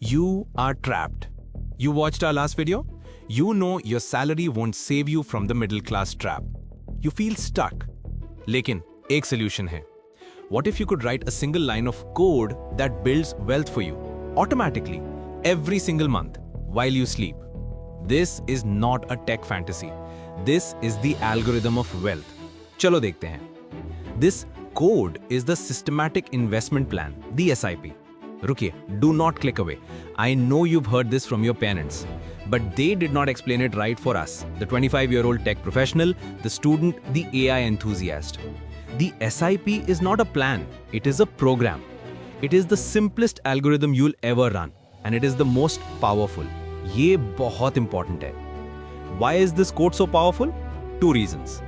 You are trapped. You watched our last video? You know your salary won't save you from the middle class trap. You feel stuck. लेकिन एक solution है. What if you could write a single line of code that builds wealth for you automatically every single month while you sleep? This is not a tech fantasy. This is the algorithm of wealth. चलो देखते हैं. This code is the systematic investment plan, the SIP. रुकिए, do not click away. I know you've heard this from your parents, but they did not explain it right for us, the 25-year-old tech professional, the student, the AI enthusiast. The SIP is not a plan, it is a program. It is the simplest algorithm you'll ever run, and it is the most powerful. ये बहुत important है. Why is this code so powerful? Two reasons.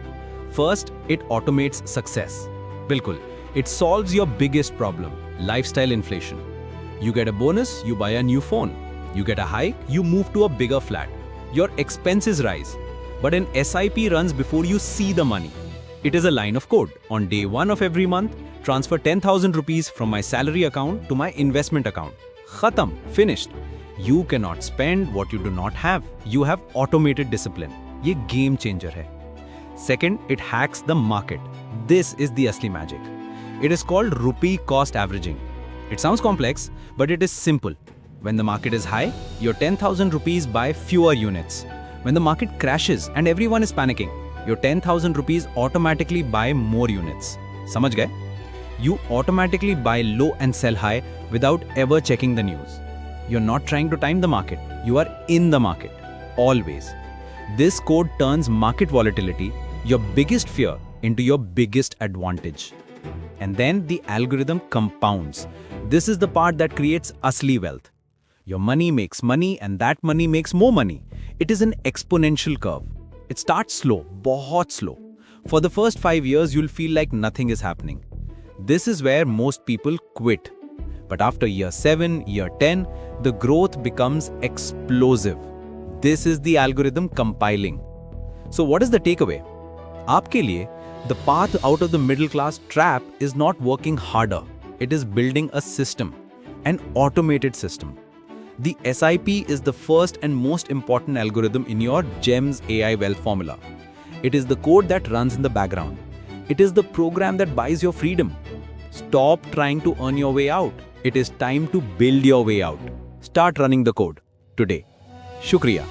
First, it automates success. बिल्कुल, it solves your biggest problem, lifestyle inflation. You get a bonus, you buy a new phone. You get a hike, you move to a bigger flat. Your expenses rise. But an SIP runs before you see the money. It is a line of code. On day 1 of every month, transfer 10,000 rupees from my salary account to my investment account. Khatam, finished. You cannot spend what you do not have. You have automated discipline. Ye game changer hai. Second, it hacks the market. This is the asli magic. It is called Rupee Cost Averaging. It sounds complex, but it is simple. When the market is high, your 10,000 rupees buy fewer units. When the market crashes and everyone is panicking, your 10,000 rupees automatically buy more units. Samajh gaye? You automatically buy low and sell high without ever checking the news. You're not trying to time the market. You are in the market. Always. This code turns market volatility, your biggest fear, into your biggest advantage. And then the algorithm compounds. This is the part that creates asli wealth. Your money makes money and that money makes more money. It is an exponential curve. It starts slow, बहुत slow. For the first 5 years, you'll feel like nothing is happening. This is where most people quit. But after year 7, year 10, the growth becomes explosive. This is the algorithm compiling. So what is the takeaway? आपके लिए, the path out of the middle class trap is not working harder. It is building a system, an automated system. The SIP is the first and most important algorithm in your GEMS AI wealth formula. It is the code that runs in the background. It is the program that buys your freedom. Stop trying to earn your way out. It is time to build your way out. Start running the code today. Shukriya.